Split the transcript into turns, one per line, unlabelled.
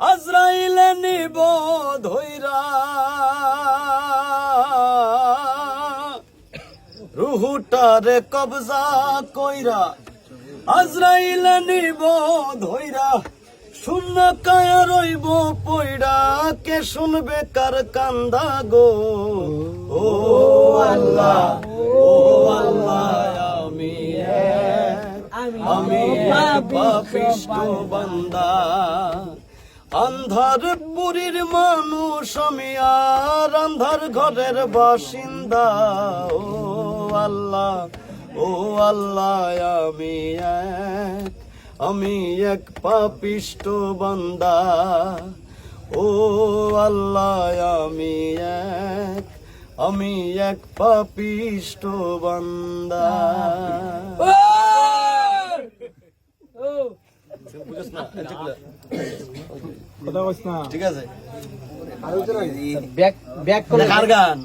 আজরাইলে নিব ধইরা রুহুটারে কবজা কইরা আজরাইলে নিব ধইরা শূন্য কায়া রইব পইড়া কে শুনবে কার কান্দা গো ও আল্লাহ ও আল্লাহ আমি এক পাপিষ্ঠ বান্দা আন্ধার পুরীর মানুষ আমি আর আন্ধার ঘরের বাসিন্দা ও আল্লাহ আমি এক পাপিষ্ঠ বান্দা ও আল্লাহ আমি এক পাপিষ্ঠ বান্দা ঠিক আছে
ব্যাক করে
কার গান